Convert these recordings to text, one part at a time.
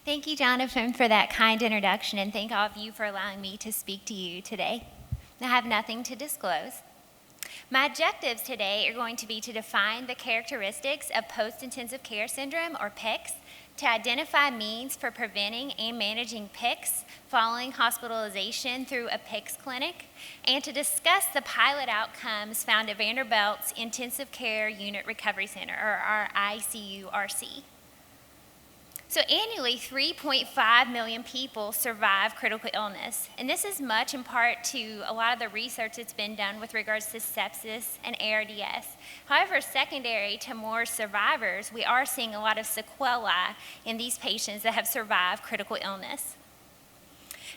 Thank you, Jonathan, for that kind introduction, and thank all of you for allowing me to speak to you today. I have nothing to disclose. My objectives today are going to be to define the characteristics of post-intensive care syndrome, or PICS, to identify means for preventing and managing PICS following hospitalization through a Pix Clinic, and to discuss the pilot outcomes found at Vanderbilt's Intensive Care Unit Recovery Center, or our ICU-RC. So annually, 3.5 million people survive critical illness, and this is much in part to a lot of the research that's been done with regards to sepsis and ARDS. However, secondary to more survivors, we are seeing a lot of sequelae in these patients that have survived critical illness.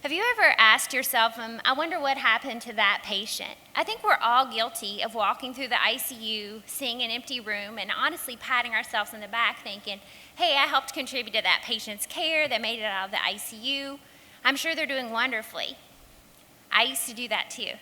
Have you ever asked yourself, I wonder what happened to that patient? I think we're all guilty of walking through the ICU, seeing an empty room, and honestly patting ourselves on the back thinking, hey, I helped contribute to that patient's care, that made it out of the ICU. I'm sure they're doing wonderfully. I used to do that too.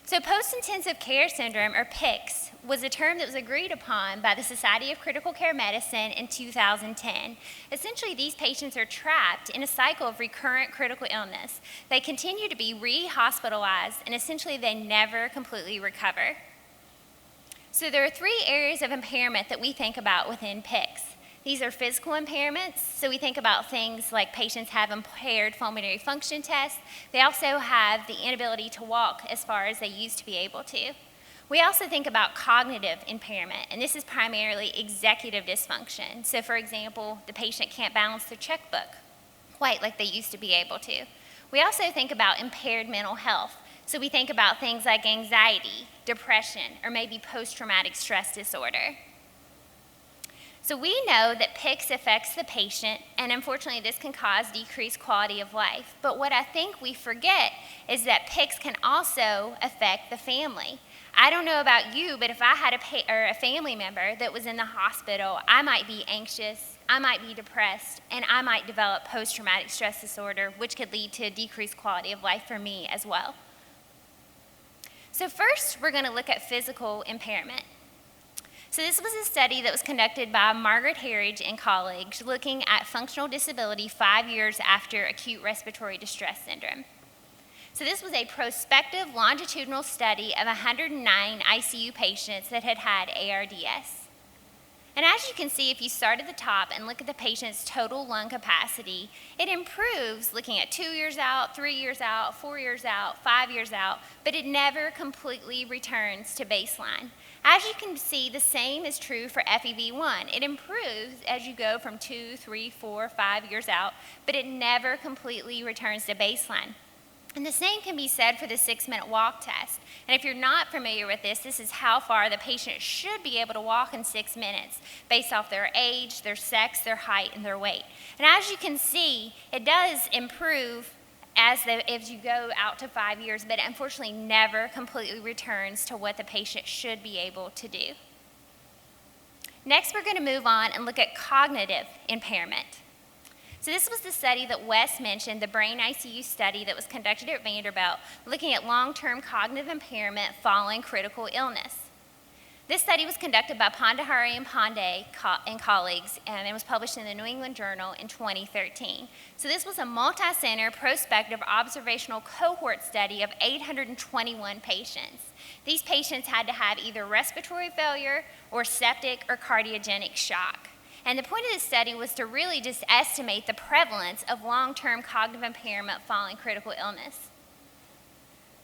So post-intensive care syndrome, or PICS, was a term that was agreed upon by the Society of Critical Care Medicine in 2010. Essentially, these patients are trapped in a cycle of recurrent critical illness. They continue to be re-hospitalized, and essentially they never completely recover. So there are three areas of impairment that we think about within PICS. These are physical impairments, so we think about things like patients have impaired pulmonary function tests. They also have the inability to walk as far as they used to be able to. We also think about cognitive impairment, and this is primarily executive dysfunction. So for example, the patient can't balance their checkbook quite like they used to be able to. We also think about impaired mental health. So we think about things like anxiety, depression, or maybe post-traumatic stress disorder. So we know that PICS affects the patient, and unfortunately this can cause decreased quality of life. But what I think we forget is that PICS can also affect the family. I don't know about you, but if I had a family member that was in the hospital, I might be anxious, I might be depressed, and I might develop post-traumatic stress disorder, which could lead to decreased quality of life for me as well. So first, we're going to look at physical impairment. So this was a study that was conducted by Margaret Herridge and colleagues looking at functional disability 5 years after acute respiratory distress syndrome. So this was a prospective longitudinal study of 109 ICU patients that had had ARDS. And as you can see, if you start at the top and look at the patient's total lung capacity, it improves looking at 2 years out, 3 years out, 4 years out, 5 years out, but it never completely returns to baseline. As you can see, the same is true for FEV1. It improves as you go from 2, 3, 4, 5 years out, but it never completely returns to baseline. And the same can be said for the 6-minute walk test. And if you're not familiar with this, this is how far the patient should be able to walk in 6 minutes based off their age, their sex, their height, and their weight. And as you can see, it does improve as you go out to 5 years, but it unfortunately never completely returns to what the patient should be able to do. Next, we're going to move on and look at cognitive impairment. So this was the study that Wes mentioned, the brain ICU study that was conducted at Vanderbilt, looking at long-term cognitive impairment following critical illness. This study was conducted by Pandahari and Pandey and colleagues, and it was published in the New England Journal in 2013. So this was a multi-center prospective observational cohort study of 821 patients. These patients had to have either respiratory failure or septic or cardiogenic shock. And the point of this study was to really just estimate the prevalence of long-term cognitive impairment following critical illness.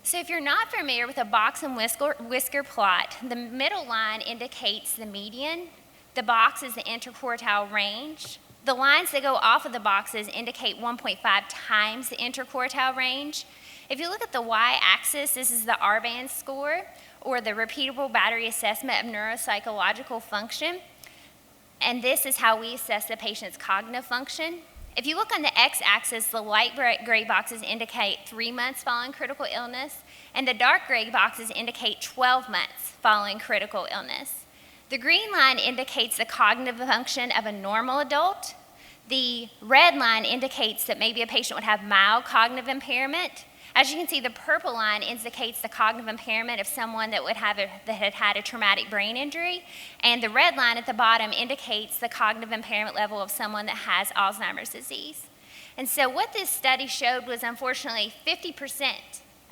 So if you're not familiar with a box and whisker plot, the middle line indicates the median, the box is the interquartile range. The lines that go off of the boxes indicate 1.5 times the interquartile range. If you look at the y-axis, this is the R-band score, or the repeatable battery assessment of neuropsychological function. And this is how we assess the patient's cognitive function. If you look on the x-axis, the light gray boxes indicate 3 months following critical illness, and the dark gray boxes indicate 12 months following critical illness. The green line indicates the cognitive function of a normal adult. The red line indicates that maybe a patient would have mild cognitive impairment, As you can see, the purple line indicates the cognitive impairment of someone that had had a traumatic brain injury, and the red line at the bottom indicates the cognitive impairment level of someone that has Alzheimer's disease. And so what this study showed was, unfortunately, 50%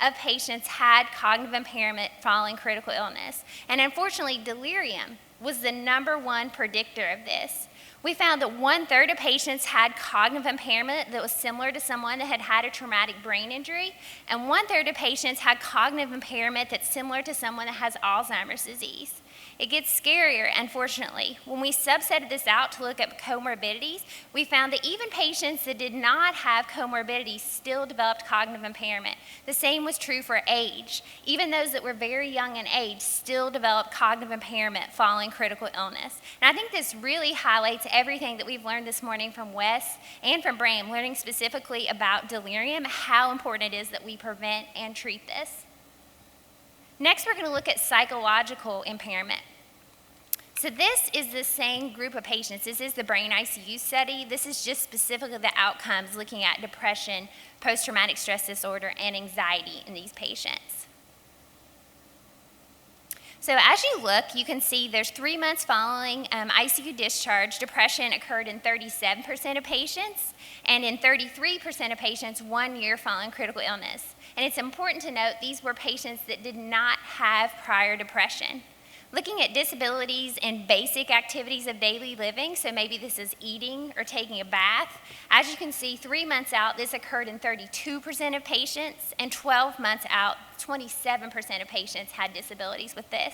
of patients had cognitive impairment following critical illness. And unfortunately, delirium was the #1 predictor of this. We found that 1/3 of patients had cognitive impairment that was similar to someone that had had a traumatic brain injury, and 1/3 of patients had cognitive impairment that's similar to someone that has Alzheimer's disease. It gets scarier, unfortunately. When we subsetted this out to look at comorbidities, we found that even patients that did not have comorbidities still developed cognitive impairment. The same was true for age. Even those that were very young in age still developed cognitive impairment following critical illness. And I think this really highlights everything that we've learned this morning from Wes and from Bram, learning specifically about delirium, how important it is that we prevent and treat this. Next, we're going to look at psychological impairment. So this is the same group of patients. This is the brain ICU study. This is just specifically the outcomes looking at depression, post-traumatic stress disorder, and anxiety in these patients. So as you look, you can see there's 3 months following ICU discharge. Depression occurred in 37% of patients, and in 33% of patients 1 year following critical illness. And it's important to note these were patients that did not have prior depression. Looking at disabilities in basic activities of daily living, so maybe this is eating or taking a bath, as you can see, 3 months out, this occurred in 32% of patients, and 12 months out, 27% of patients had disabilities with this.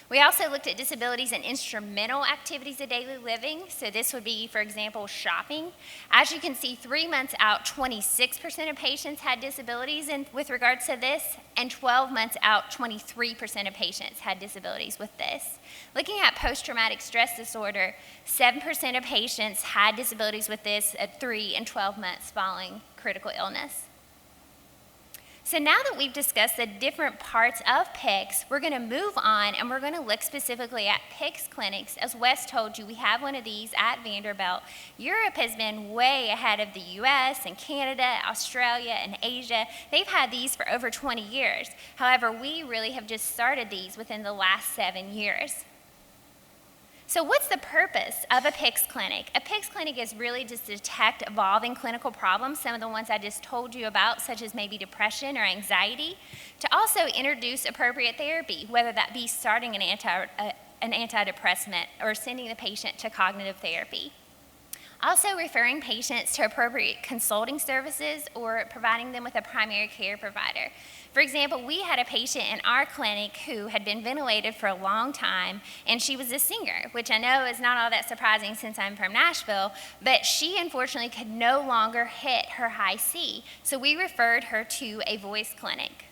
We also looked at disabilities in instrumental activities of daily living, so this would be, for example, shopping. As you can see, 3 months out, 26% of patients had disabilities with regards to this, and 12 months out, 23% of patients had disabilities with this. Looking at post-traumatic stress disorder, 7% of patients had disabilities with this at 3 and 12 months following critical illness. So now that we've discussed the different parts of Pix, we're going to move on and we're going to look specifically at Pix Clinics. As Wes told you, we have one of these at Vanderbilt. Europe has been way ahead of the US and Canada, Australia, and Asia. They've had these for over 20 years. However, we really have just started these within the last 7 years. So what's the purpose of a Pix Clinic? A Pix Clinic is really just to detect evolving clinical problems, some of the ones I just told you about, such as maybe depression or anxiety, to also introduce appropriate therapy, whether that be starting an antidepressant or sending the patient to cognitive therapy. Also referring patients to appropriate consulting services or providing them with a primary care provider. For example, we had a patient in our clinic who had been ventilated for a long time, and she was a singer, which I know is not all that surprising since I'm from Nashville, but she unfortunately could no longer hit her high C, so we referred her to a voice clinic.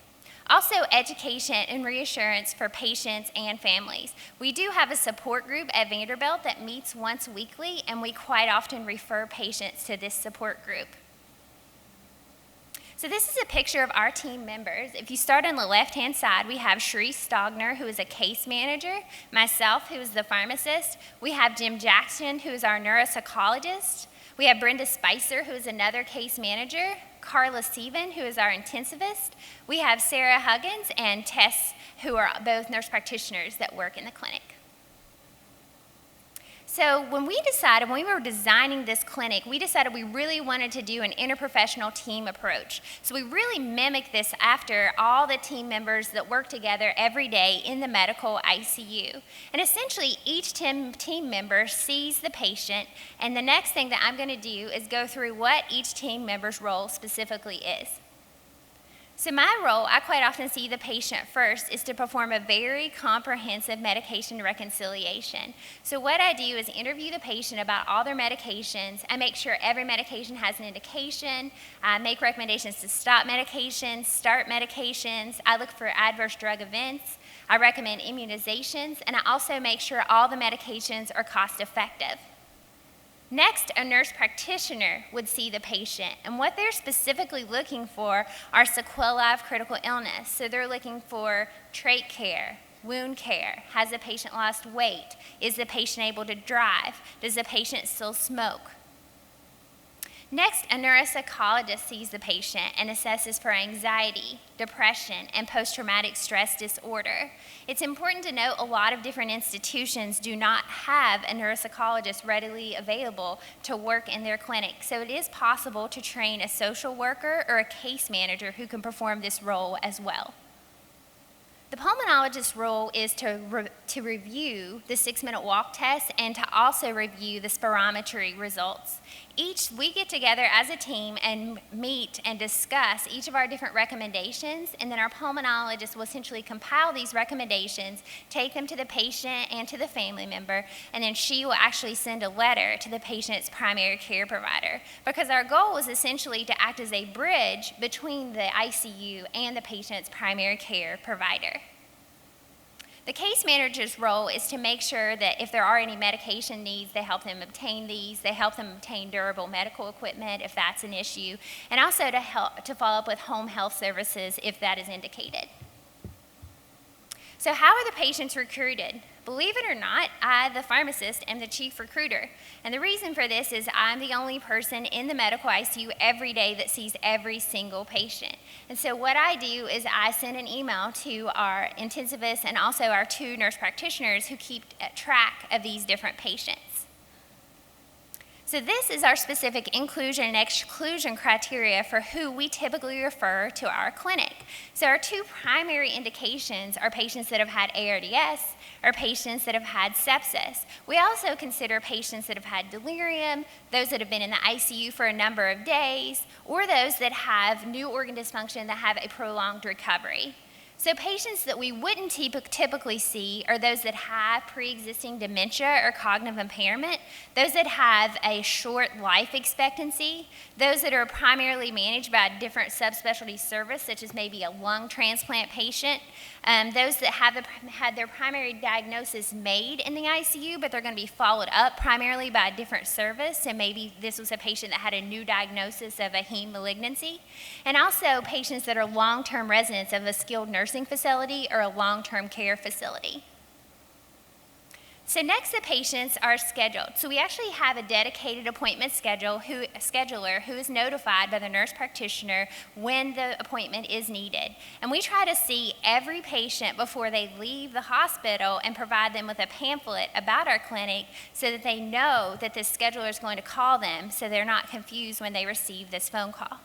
Also, education and reassurance for patients and families. We do have a support group at Vanderbilt that meets once weekly, and we quite often refer patients to this support group. So this is a picture of our team members. If you start on the left-hand side, we have Sharice Stogner, who is a case manager, myself, who is the pharmacist. We have Jim Jackson, who is our neuropsychologist. We have Brenda Spicer, who is another case manager, Carla Steven, who is our intensivist. We have Sarah Huggins and Tess, who are both nurse practitioners that work in the clinic. So when we were designing this clinic, we decided we really wanted to do an interprofessional team approach. So we really mimicked this after all the team members that work together every day in the medical ICU. And essentially, each team member sees the patient, and the next thing that I'm going to do is go through what each team member's role specifically is. So my role, I quite often see the patient first, is to perform a very comprehensive medication reconciliation. So what I do is interview the patient about all their medications. I make sure every medication has an indication. I make recommendations to stop medications, start medications. I look for adverse drug events. I recommend immunizations, and I also make sure all the medications are cost effective. Next, a nurse practitioner would see the patient, and what they're specifically looking for are sequelae of critical illness. So they're looking for trach care, wound care. Has the patient lost weight? Is the patient able to drive? Does the patient still smoke? Next, a neuropsychologist sees the patient and assesses for anxiety, depression, and post-traumatic stress disorder. It's important to note a lot of different institutions do not have a neuropsychologist readily available to work in their clinic, so it is possible to train a social worker or a case manager who can perform this role as well. The pulmonologist's role is to review the 6-minute walk test and to also review the spirometry results. We get together as a team and meet and discuss each of our different recommendations, and then our pulmonologist will essentially compile these recommendations, take them to the patient and to the family member, and then she will actually send a letter to the patient's primary care provider, because our goal is essentially to act as a bridge between the ICU and the patient's primary care provider. The case manager's role is to make sure that if there are any medication needs, they help them obtain these, they help them obtain durable medical equipment if that's an issue, and also to follow up with home health services if that is indicated. So how are the patients recruited? Believe it or not, I, the pharmacist, am the chief recruiter. And the reason for this is I'm the only person in the medical ICU every day that sees every single patient. And so what I do is I send an email to our intensivists and also our 2 nurse practitioners who keep track of these different patients. So this is our specific inclusion and exclusion criteria for who we typically refer to our clinic. So our 2 primary indications are patients that have had ARDS or patients that have had sepsis. We also consider patients that have had delirium, those that have been in the ICU for a number of days, or those that have new organ dysfunction that have a prolonged recovery. So patients that we wouldn't typically see are those that have pre-existing dementia or cognitive impairment, those that have a short life expectancy, those that are primarily managed by a different subspecialty service, such as maybe a lung transplant patient, those that have had their primary diagnosis made in the ICU, but they're going to be followed up primarily by a different service, and maybe this was a patient that had a new diagnosis of a heme malignancy, and also patients that are long-term residents of a skilled nursing facility or a long-term care facility. So next, the patients are scheduled. So we actually have a dedicated appointment scheduler who is notified by the nurse practitioner when the appointment is needed. And we try to see every patient before they leave the hospital and provide them with a pamphlet about our clinic so that they know that this scheduler is going to call them so they're not confused when they receive this phone call.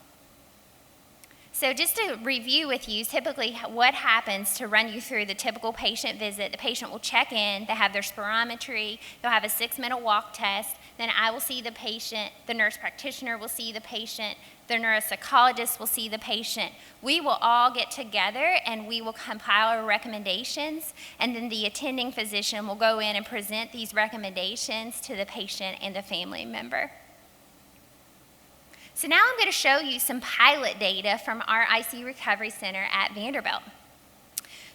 So just to review with you, typically what happens to run you through the typical patient visit, the patient will check in, they have their spirometry, they'll have a 6-minute walk test, then I will see the patient, the nurse practitioner will see the patient, the neuropsychologist will see the patient. We will all get together and we will compile our recommendations, and then the attending physician will go in and present these recommendations to the patient and the family member. So now I'm going to show you some pilot data from our ICU Recovery Center at Vanderbilt.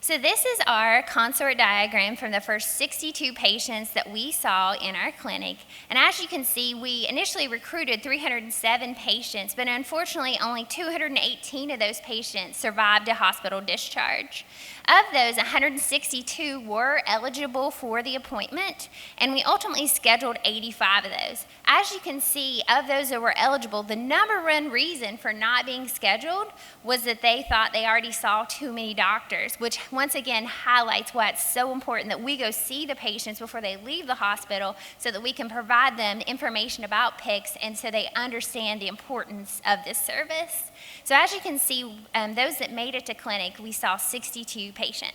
So this is our consort diagram from the first 62 patients that we saw in our clinic. And as you can see, we initially recruited 307 patients, but unfortunately only 218 of those patients survived a hospital discharge. Of those, 162 were eligible for the appointment, and we ultimately scheduled 85 of those. As you can see, of those that were eligible, the number one reason for not being scheduled was that they thought they already saw too many doctors, which once again highlights why it's so important that we go see the patients before they leave the hospital so that we can provide them information about Pix and so they understand the importance of this service. So as you can see, those that made it to clinic, we saw 62 patients.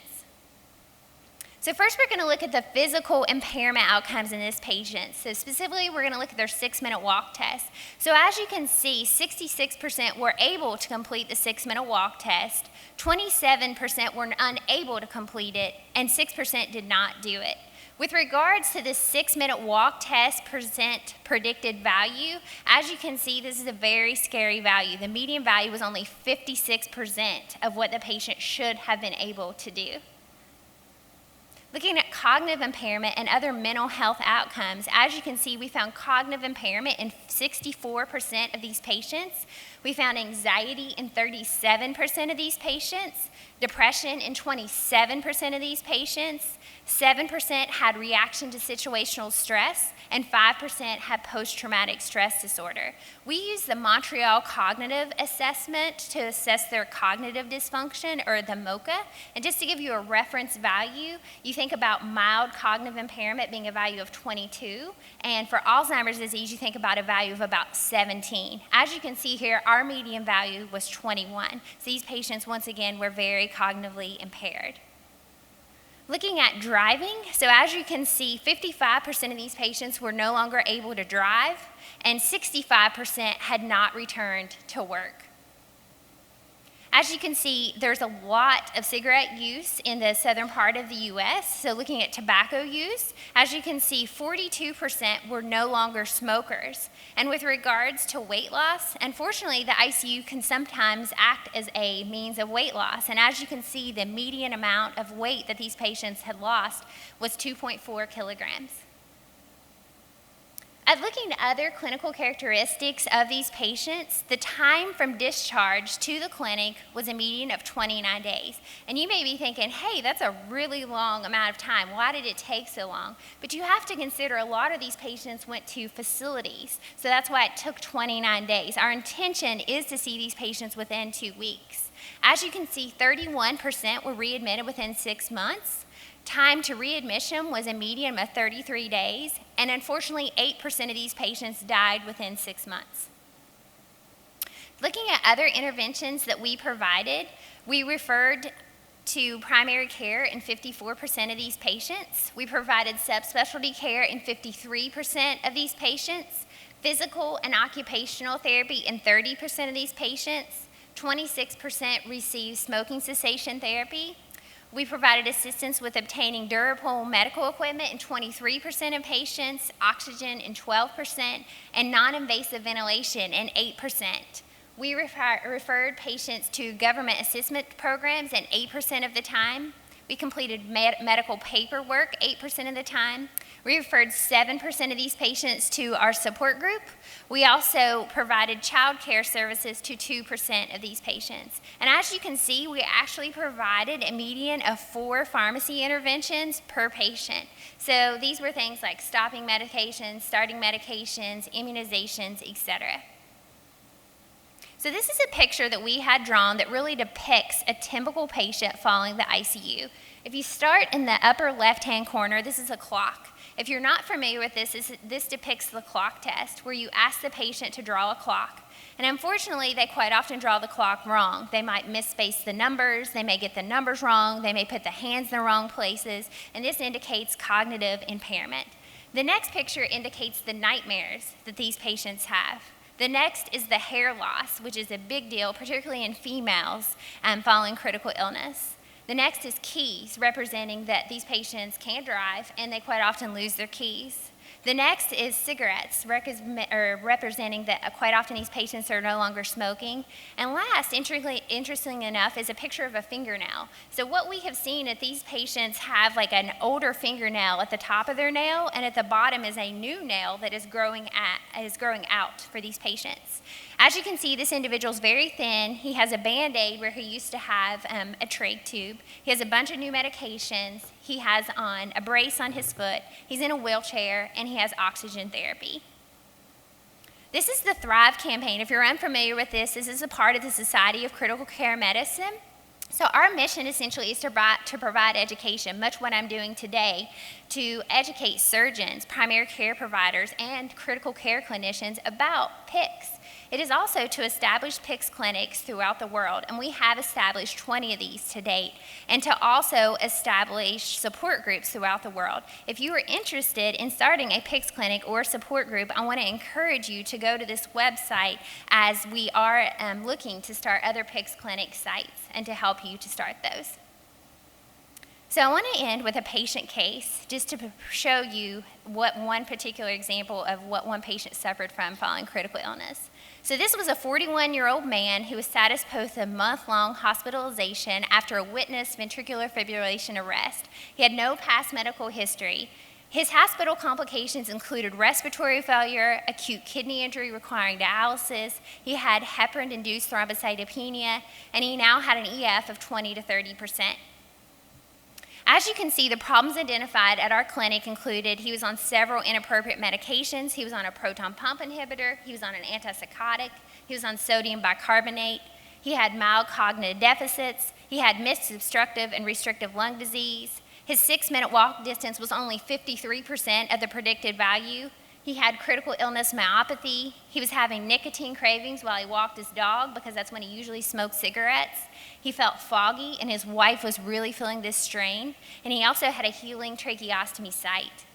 So first we're going to look at the physical impairment outcomes in this patient. So specifically we're going to look at their 6-minute walk test. So as you can see, 66% were able to complete the 6-minute walk test, 27% were unable to complete it, and 6% did not do it. With regards to the 6-minute walk test predicted value, as you can see, this is a very scary value. The median value was only 56% of what the patient should have been able to do. Looking at cognitive impairment and other mental health outcomes, as you can see, we found cognitive impairment in 64% of these patients. We found anxiety in 37% of these patients, depression in 27% of these patients, 7% had reaction to situational stress, and 5% had post-traumatic stress disorder. We use the Montreal Cognitive Assessment to assess their cognitive dysfunction, or the MoCA. And just to give you a reference value, you think about mild cognitive impairment being a value of 22, and for Alzheimer's disease, you think about a value of about 17. As you can see here, our median value was 21. So these patients, once again, were very cognitively impaired. Looking at driving, so as you can see, 55% of these patients were no longer able to drive, and 65% had not returned to work. As you can see, there's a lot of cigarette use in the southern part of the U.S., so looking at tobacco use, as you can see, 42% were no longer smokers. And with regards to weight loss, unfortunately, the ICU can sometimes act as a means of weight loss, and as you can see, the median amount of weight that these patients had lost was 2.4 kilograms. At looking at other clinical characteristics of these patients, the time from discharge to the clinic was a median of 29 days. And you may be thinking, hey, that's a really long amount of time. Why did it take so long? But you have to consider a lot of these patients went to facilities, so that's why it took 29 days. Our intention is to see these patients within 2 weeks. As you can see, 31% were readmitted within 6 months. Time to readmission was a median of 33 days, and unfortunately, 8% of these patients died within 6 months. Looking at other interventions that we provided, we referred to primary care in 54% of these patients. We provided subspecialty care in 53% of these patients, physical and occupational therapy in 30% of these patients, 26% received smoking cessation therapy. We provided assistance with obtaining durable medical equipment in 23% of patients, oxygen in 12%, and non-invasive ventilation in 8%. We referred patients to government assistance programs in 8% of the time. We completed medical paperwork 8% of the time. We referred 7% of these patients to our support group. We also provided child care services to 2% of these patients. And as you can see, we actually provided a median of 4 pharmacy interventions per patient. So these were things like stopping medications, starting medications, immunizations, etc. So this is a picture that we had drawn that really depicts a typical patient following the ICU. If you start in the upper left-hand corner, this is a clock. If you're not familiar with this, this depicts the clock test, where you ask the patient to draw a clock. And unfortunately, they quite often draw the clock wrong. They might misspace the numbers, they may get the numbers wrong, they may put the hands in the wrong places, and this indicates cognitive impairment. The next picture indicates the nightmares that these patients have. The next is the hair loss, which is a big deal, particularly in females following critical illness. The next is keys, representing that these patients can't drive and they quite often lose their keys. The next is cigarettes, representing that quite often these patients are no longer smoking. And last, interestingly enough, is a picture of a fingernail. So what we have seen is these patients have like an older fingernail at the top of their nail, and at the bottom is a new nail that is growing out for these patients. As you can see, this individual is very thin. He has a Band-Aid where he used to have a trach tube. He has a bunch of new medications. He has on a brace on his foot. He's in a wheelchair, and he has oxygen therapy. This is the Thrive campaign. If you're unfamiliar with this, this is a part of the Society of Critical Care Medicine. So our mission essentially is to provide education, much what I'm doing today, to educate surgeons, primary care providers, and critical care clinicians about PICS. It is also to establish Pix Clinics throughout the world, and we have established 20 of these to date, and to also establish support groups throughout the world. If you are interested in starting a Pix Clinic or support group, I want to encourage you to go to this website, as we are looking to start other Pix Clinic sites and to help you to start those. So I want to end with a patient case just to show you what one particular example of what one patient suffered from following critical illness. So this was a 41-year-old man who was status post a month-long hospitalization after a witnessed ventricular fibrillation arrest. He had no past medical history. His hospital complications included respiratory failure, acute kidney injury requiring dialysis, he had heparin-induced thrombocytopenia, and he now had an EF of 20 to 30%. As you can see, the problems identified at our clinic included he was on several inappropriate medications, he was on a proton pump inhibitor, he was on an antipsychotic, he was on sodium bicarbonate, he had mild cognitive deficits, he had mixed obstructive and restrictive lung disease, his 6-minute walk distance was only 53% of the predicted value, he had critical illness myopathy, he was having nicotine cravings while he walked his dog because that's when he usually smoked cigarettes, he felt foggy and his wife was really feeling this strain, and he also had a healing tracheostomy site.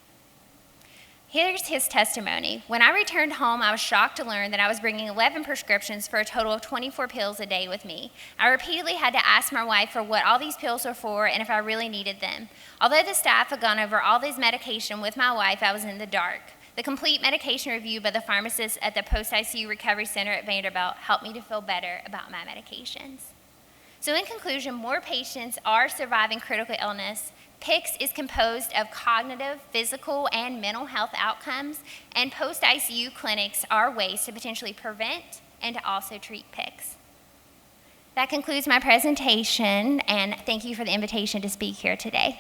Here's his testimony. When I returned home, I was shocked to learn that I was bringing 11 prescriptions for a total of 24 pills a day with me. I repeatedly had to ask my wife for what all these pills were for and if I really needed them. Although the staff had gone over all these medication with my wife, I was in the dark. The complete medication review by the pharmacist at the Post-ICU Recovery Center at Vanderbilt helped me to feel better about my medications. So in conclusion, more patients are surviving critical illness. Pix is composed of cognitive, physical, and mental health outcomes, and post-ICU clinics are ways to potentially prevent and to also treat Pix. That concludes my presentation, and thank you for the invitation to speak here today.